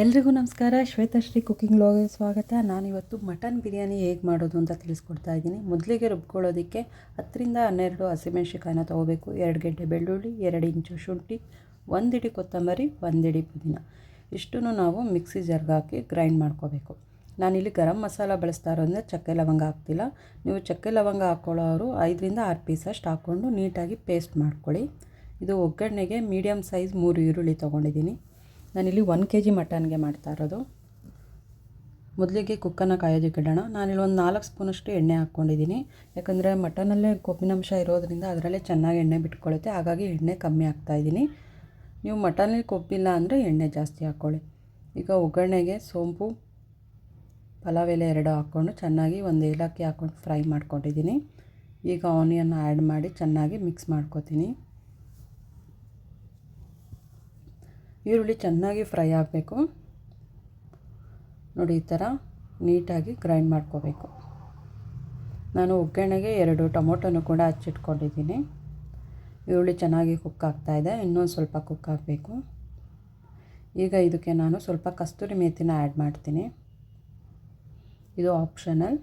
ಎಲ್ರಿಗೂ ನಮಸ್ಕಾರ. ಶ್ವೇತಶ್ರೀ ಕುಕಿಂಗ್ ವ್ಲಾಗ್ಗೆ ಸ್ವಾಗತ. ನಾನಿವತ್ತು ಮಟನ್ ಬಿರಿಯಾನಿ ಹೇಗೆ ಮಾಡೋದು ಅಂತ ತಿಳಿಸ್ಕೊಡ್ತಾ ಇದ್ದೀನಿ. ಮೊದಲಿಗೆ ರುಬ್ಕೊಳ್ಳೋದಕ್ಕೆ 10ರಿಂದ 12 ಹಸಿಮೆಣ್ಸಿಕಾಯಿನ ತೊಗೋಬೇಕು. 2 ಗೆಡ್ಡೆ ಬೆಳ್ಳುಳ್ಳಿ, 2 ಇಂಚು ಶುಂಠಿ, 1 ಹಿಡಿ ಕೊತ್ತಂಬರಿ, 1 ಹಿಡಿ ಪುದೀನ. ಇಷ್ಟನ್ನು ನಾವು ಮಿಕ್ಸಿ ಜಾರ್ಗೆ ಹಾಕಿ ಗ್ರೈಂಡ್ ಮಾಡ್ಕೋಬೇಕು. ನಾನಿಲ್ಲಿ ಗರಂ ಮಸಾಲ ಬಳಸ್ತಾ ಇರೋದ್ರಿಂದ ಚಕ್ಕೆ ಲವಂಗ ಹಾಕ್ತಿಲ್ಲ. ನೀವು ಚಕ್ಕೆ ಲವಂಗ ಹಾಕ್ಕೊಳ್ಳೋರು 5ರಿಂದ 6 ಪೀಸಷ್ಟು ಹಾಕ್ಕೊಂಡು ನೀಟಾಗಿ ಪೇಸ್ಟ್ ಮಾಡ್ಕೊಳ್ಳಿ. ಇದು ಒಗ್ಗರಣೆಗೆ ಮೀಡಿಯಮ್ ಸೈಜ್ 3 ಈರುಳ್ಳಿ ತೊಗೊಂಡಿದ್ದೀನಿ. ನಾನಿಲ್ಲಿ 1 kg ಮಟನ್ಗೆ ಮಾಡ್ತಾ ಇರೋದು. ಮೊದಲಿಗೆ ಕುಕ್ಕನ್ನು ಕಾಯೋದಕ್ಕೆ ಇಡೋಣ. ನಾನಿಲ್ಲಿ ಒಂದು 4 ಸ್ಪೂನಷ್ಟು ಎಣ್ಣೆ ಹಾಕ್ಕೊಂಡಿದ್ದೀನಿ. ಯಾಕಂದರೆ ಮಟನಲ್ಲೇ ಕೊಬ್ಬಿನಂಶ ಇರೋದರಿಂದ ಅದರಲ್ಲೇ ಚೆನ್ನಾಗಿ ಎಣ್ಣೆ ಬಿಟ್ಕೊಳ್ಳುತ್ತೆ. ಹಾಗಾಗಿ ಎಣ್ಣೆ ಕಮ್ಮಿ ಹಾಕ್ತಾಯಿದ್ದೀನಿ. ನೀವು ಮಟನಲ್ಲಿ ಕೊಬ್ಬಿಲ್ಲ ಅಂದರೆ ಎಣ್ಣೆ ಜಾಸ್ತಿ ಹಾಕ್ಕೊಳ್ಳಿ. ಈಗ ಒಗ್ಗರಣೆಗೆ ಸೋಂಪು, ಪಲಾವ್ ಎಲೆ 2 ಹಾಕ್ಕೊಂಡು ಚೆನ್ನಾಗಿ ಒಂದು ಏಲಕ್ಕಿ ಹಾಕ್ಕೊಂಡು ಫ್ರೈ ಮಾಡ್ಕೊಂಡಿದ್ದೀನಿ. ಈಗ ಆನಿಯನ್ ಆ್ಯಡ್ ಮಾಡಿ ಚೆನ್ನಾಗಿ ಮಿಕ್ಸ್ ಮಾಡ್ಕೊತೀನಿ. ಈರುಳ್ಳಿ ಚೆನ್ನಾಗಿ ಫ್ರೈ ಆಗಬೇಕು. ನೋಡಿ, ಈ ಥರ ನೀಟಾಗಿ ಗ್ರೈಂಡ್ ಮಾಡ್ಕೋಬೇಕು. ನಾನು ಒಗ್ಗರಣೆಗೆ 2 ಟೊಮೊಟೊನೂ ಕೂಡ ಹಚ್ಚಿಟ್ಕೊಂಡಿದ್ದೀನಿ. ಈರುಳ್ಳಿ ಚೆನ್ನಾಗಿ ಕುಕ್ ಆಗ್ತಾಯಿದೆ, ಇನ್ನೊಂದು ಸ್ವಲ್ಪ ಕುಕ್ ಆಗಬೇಕು. ಈಗ ಇದಕ್ಕೆ ನಾನು ಸ್ವಲ್ಪ ಕಸ್ತೂರಿ ಮೇಥಿನ ಆ್ಯಡ್ ಮಾಡ್ತೀನಿ. ಇದು ಆಪ್ಷನಲ್.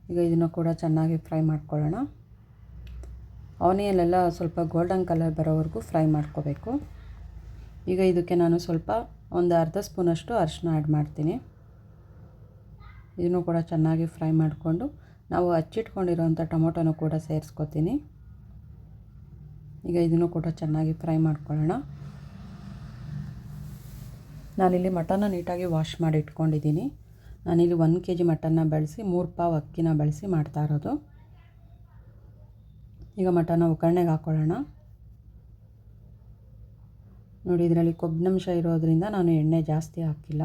ಈಗ ಇದನ್ನು ಕೂಡ ಚೆನ್ನಾಗಿ ಫ್ರೈ ಮಾಡ್ಕೊಳ್ಳೋಣ. ಆನಿಯನ್ ಎಲ್ಲ ಸ್ವಲ್ಪ ಗೋಲ್ಡನ್ ಕಲರ್ ಬರೋವರೆಗೂ ಫ್ರೈ ಮಾಡ್ಕೋಬೇಕು. ಈಗ ಇದಕ್ಕೆ ನಾನು ಸ್ವಲ್ಪ ಒಂದು ಅರ್ಧ ಸ್ಪೂನಷ್ಟು ಅರಿಶಿನ ಆ್ಯಡ್ ಮಾಡ್ತೀನಿ. ಇದನ್ನು ಕೂಡ ಚೆನ್ನಾಗಿ ಫ್ರೈ ಮಾಡಿಕೊಂಡು ನಾವು ಹಚ್ಚಿಟ್ಕೊಂಡಿರೋಂಥ ಟೊಮೊಟೊನೂ ಕೂಡ ಸೇರಿಸ್ಕೊತೀನಿ. ಈಗ ಇದನ್ನು ಕೂಡ ಚೆನ್ನಾಗಿ ಫ್ರೈ ಮಾಡ್ಕೊಳ್ಳೋಣ. ನಾನಿಲ್ಲಿ ಮಟನ್ನ ನೀಟಾಗಿ ವಾಶ್ ಮಾಡಿ ಇಟ್ಕೊಂಡಿದ್ದೀನಿ. ನಾನಿಲ್ಲಿ 1 kg ಮಟನ್ನ ಬಳಸಿ 3 ಪಾವ್ ಅಕ್ಕಿನ ಬಳಸಿ ಮಾಡ್ತಾ ಇರೋದು. ಈಗ ಮಟನ್ನ ಒಗ್ಗರಣೆಗೆ ಹಾಕ್ಕೊಳ್ಳೋಣ. ನೋಡಿ, ಇದರಲ್ಲಿ ಕೊಬ್ಬಿನಂಶ ಇರೋದರಿಂದ ನಾನು ಎಣ್ಣೆ ಜಾಸ್ತಿ ಹಾಕಿಲ್ಲ.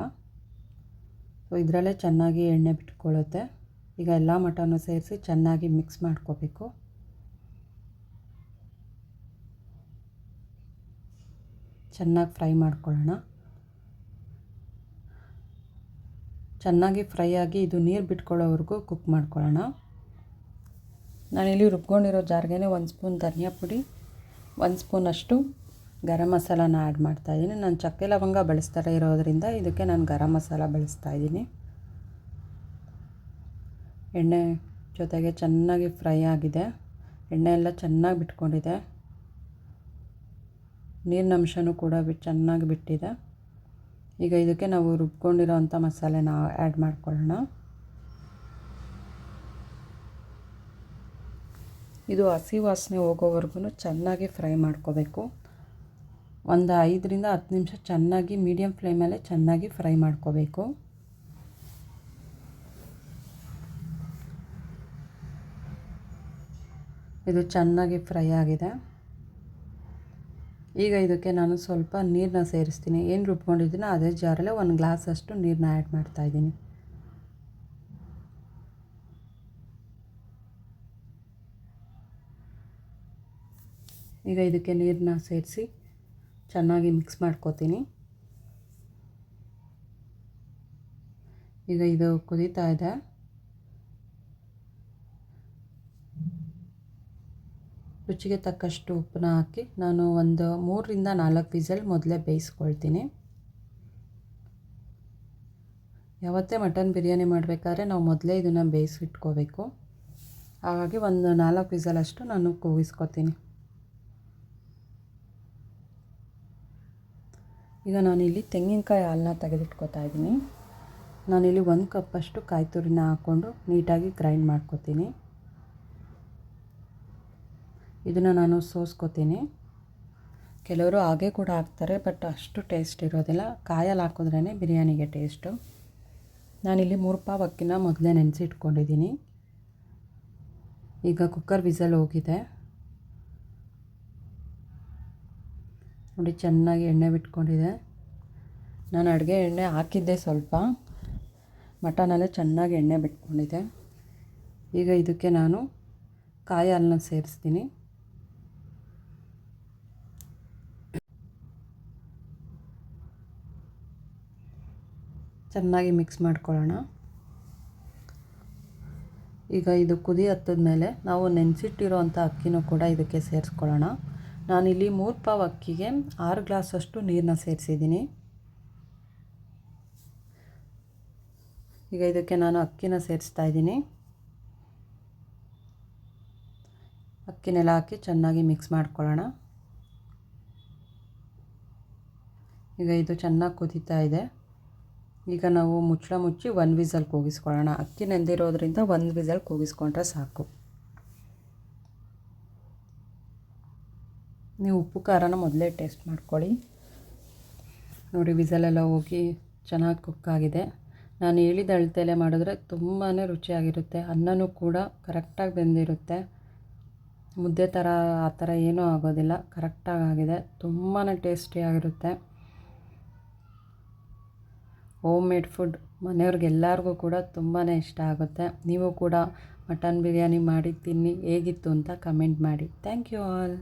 ಸೊ ಇದರಲ್ಲೇ ಚೆನ್ನಾಗಿ ಎಣ್ಣೆ ಬಿಟ್ಕೊಳ್ಳುತ್ತೆ. ಈಗ ಎಲ್ಲ ಮಟನ್ನು ಸೇರಿಸಿ ಚೆನ್ನಾಗಿ ಮಿಕ್ಸ್ ಮಾಡ್ಕೋಬೇಕು. ಚೆನ್ನಾಗಿ ಫ್ರೈ ಮಾಡ್ಕೊಳ್ಳೋಣ. ಚೆನ್ನಾಗಿ ಫ್ರೈ ಆಗಿ ಇದು ನೀರು ಬಿಟ್ಕೊಳ್ಳೋವರೆಗೂ ಕುಕ್ ಮಾಡ್ಕೊಳ್ಳೋಣ. ನಾನಿಲ್ಲಿ ರುಬ್ಕೊಂಡಿರೋ ಜಾರ್ಗೆ 1 ಸ್ಪೂನ್ ಧನಿಯಾ ಪುಡಿ, 1 ಸ್ಪೂನಷ್ಟು ಗರಂ ಮಸಾಲಾನ ಆ್ಯಡ್ ಮಾಡ್ತಾಯಿದ್ದೀನಿ. ನಾನು ಚಕ್ಕೆ ಲವಂಗ ಬಳಸ್ತಾರೆ ಇರೋದರಿಂದ ಇದಕ್ಕೆ ನಾನು ಗರಂ ಮಸಾಲ ಬಳಸ್ತಾಯಿದ್ದೀನಿ. ಎಣ್ಣೆ ಜೊತೆಗೆ ಚೆನ್ನಾಗಿ ಫ್ರೈ ಆಗಿದೆ. ಎಣ್ಣೆ ಎಲ್ಲ ಚೆನ್ನಾಗಿ ಬಿಟ್ಕೊಂಡಿದೆ. ನೀರಿನ ಅಂಶನೂ ಕೂಡ ಚೆನ್ನಾಗಿ ಬಿಟ್ಟಿದೆ. ಈಗ ಇದಕ್ಕೆ ನಾವು ರುಬ್ಕೊಂಡಿರೋ ಅಂಥ ಮಸಾಲೆನ ಆ್ಯಡ್ ಮಾಡ್ಕೊಳ್ಳೋಣ. ಇದು ಹಸಿ ವಾಸನೆ ಹೋಗೋವರೆಗೂ ಚೆನ್ನಾಗಿ ಫ್ರೈ ಮಾಡ್ಕೋಬೇಕು. ಒಂದು 5ರಿಂದ 10 ನಿಮಿಷ ಚೆನ್ನಾಗಿ ಮೀಡಿಯಮ್ ಫ್ಲೇಮಲ್ಲೇ ಚೆನ್ನಾಗಿ ಫ್ರೈ ಮಾಡ್ಕೋಬೇಕು. ಇದು ಚೆನ್ನಾಗಿ ಫ್ರೈ ಆಗಿದೆ. ಈಗ ಇದಕ್ಕೆ ನಾನು ಸ್ವಲ್ಪ ನೀರನ್ನ ಸೇರಿಸ್ತೀನಿ. ಏನು ರುಬ್ಕೊಂಡಿದ್ದೀನೋ ಅದೇ ಜಾರಲ್ಲೇ 1 ಗ್ಲಾಸಷ್ಟು ನೀರನ್ನ ಆ್ಯಡ್ ಮಾಡ್ತಾಯಿದ್ದೀನಿ. ಈಗ ಇದಕ್ಕೆ ನೀರನ್ನ ಸೇರಿಸಿ ಚೆನ್ನಾಗಿ ಮಿಕ್ಸ್ ಮಾಡ್ಕೋತೀನಿ. ಈಗ ಇದು ಕುದೀತಾ ಇದೆ. ರುಚಿಗೆ ತಕ್ಕಷ್ಟು ಉಪ್ಪನ್ನ ಹಾಕಿ ನಾನು ಒಂದು 3ರಿಂದ 4 ವಿಸಲ್ ಮೊದಲೇ ಬೇಯಿಸ್ಕೊಳ್ತೀನಿ. ಯಾವತ್ತೇ ಮಟನ್ ಬಿರಿಯಾನಿ ಮಾಡಬೇಕಾದ್ರೆ ನಾವು ಮೊದಲೇ ಇದನ್ನು ಬೇಯಿಸಿಟ್ಕೋಬೇಕು. ಹಾಗಾಗಿ ಒಂದು 4 ವಿಸಲಷ್ಟು ನಾನು ಕೂಗಿಸ್ಕೊತೀನಿ. ಈಗ ನಾನಿಲ್ಲಿ ತೆಂಗಿನಕಾಯಿ ಹಾಲನ್ನ ತೆಗೆದಿಟ್ಕೋತಾ ಇದ್ದೀನಿ. ನಾನಿಲ್ಲಿ 1 ಕಪ್ಪಷ್ಟು ಕಾಯಿ ತುರಿನ ಹಾಕ್ಕೊಂಡು ನೀಟಾಗಿ ಗ್ರೈಂಡ್ ಮಾಡ್ಕೋತೀನಿ. ಇದನ್ನು ನಾನು ಸೋಸ್ಕೋತೀನಿ. ಕೆಲವರು ಹಾಗೆ ಕೂಡ ಹಾಕ್ತಾರೆ, ಬಟ್ ಅಷ್ಟು ಟೇಸ್ಟ್ ಇರೋದಿಲ್ಲ. ಕಾಯಲ್ಲಿ ಹಾಕಿದ್ರೇ ಬಿರಿಯಾನಿಗೆ ಟೇಸ್ಟು. ನಾನಿಲ್ಲಿ 3 ಪಾವ್ ಅಕ್ಕಿನ ಮೊದಲೇ ನೆನೆಸಿ ಇಟ್ಕೊಂಡಿದ್ದೀನಿ. ಈಗ ಕುಕ್ಕರ್ ವಿಸಲ್ ಹೋಗಿದೆ. ನೋಡಿ, ಚೆನ್ನಾಗಿ ಎಣ್ಣೆ ಬಿಟ್ಕೊಂಡಿದೆ. ನಾನು ಅಡುಗೆ ಎಣ್ಣೆ ಹಾಕಿದ್ದೆ ಸ್ವಲ್ಪ. ಮಟನಲ್ಲೇ ಚೆನ್ನಾಗಿ ಎಣ್ಣೆ ಬಿಟ್ಕೊಂಡಿದೆ. ಈಗ ಇದಕ್ಕೆ ನಾನು ಕಾಯಿ ಹಾಲನ್ನ ಸೇರಿಸ್ತೀನಿ. ಚೆನ್ನಾಗಿ ಮಿಕ್ಸ್ ಮಾಡ್ಕೊಳ್ಳೋಣ. ಈಗ ಇದು ಕುದಿ ಹತ್ತಿದ ಮೇಲೆ ನಾವು ನೆನೆಸಿಟ್ಟಿರೋ ಅಂಥ ಅಕ್ಕಿನೂ ಕೂಡ ಇದಕ್ಕೆ ಸೇರಿಸ್ಕೊಳ್ಳೋಣ. ನಾನಿಲ್ಲಿ 3 ಪಾವ್ ಅಕ್ಕಿಗೆ 6 ಗ್ಲಾಸಷ್ಟು ನೀರನ್ನ ಸೇರಿಸಿದ್ದೀನಿ. ಈಗ ಇದಕ್ಕೆ ನಾನು ಅಕ್ಕಿನ ಸೇರಿಸ್ತಾ ಇದ್ದೀನಿ. ಅಕ್ಕಿನೆಲ್ಲ ಹಾಕಿ ಚೆನ್ನಾಗಿ ಮಿಕ್ಸ್ ಮಾಡ್ಕೊಳ್ಳೋಣ. ಈಗ ಇದು ಚೆನ್ನಾಗಿ ಕುದೀತಾ ಇದೆ. ಈಗ ನಾವು ಮುಚ್ಚಳ ಮುಚ್ಚಿ 1 ವಿಸಲ್ ಕೂಗಿಸ್ಕೊಳ್ಳೋಣ. ಅಕ್ಕಿ ನೆಂದಿರೋದ್ರಿಂದ 1 ವಿಸಲ್ ಕೂಗಿಸ್ಕೊಂಡ್ರೆ ಸಾಕು. ನೀವು ಉಪ್ಪು ಖಾರನ ಮೊದಲೇ ಟೇಸ್ಟ್ ಮಾಡ್ಕೊಳ್ಳಿ. ನೋಡಿ, ವಿಸಲೆಲ್ಲ ಹೋಗಿ ಚೆನ್ನಾಗಿ ಕುಕ್ ಆಗಿದೆ. ನಾನು ಹೇಳಿದ ಅಳತೆಯಲ್ಲೇ ಮಾಡಿದ್ರೆ ತುಂಬಾ ರುಚಿಯಾಗಿರುತ್ತೆ. ಅನ್ನನೂ ಕೂಡ ಕರೆಕ್ಟಾಗಿ ಬೆಂದಿರುತ್ತೆ. ಮುದ್ದೆ ಥರ ಆ ಥರ ಏನೂ ಆಗೋದಿಲ್ಲ, ಕರೆಕ್ಟಾಗಿ ಆಗಿದೆ. ತುಂಬಾ ಟೇಸ್ಟಿಯಾಗಿರುತ್ತೆ. ಹೋಮ್ ಮೇಡ್ ಫುಡ್ ಮನೆಯವ್ರಿಗೆಲ್ಲರಿಗೂ ಕೂಡ ತುಂಬಾ ಇಷ್ಟ ಆಗುತ್ತೆ. ನೀವು ಕೂಡ ಮಟನ್ ಬಿರಿಯಾನಿ ಮಾಡಿ ತಿನ್ನಿ, ಹೇಗಿತ್ತು ಅಂತ ಕಮೆಂಟ್ ಮಾಡಿ. Thank you all.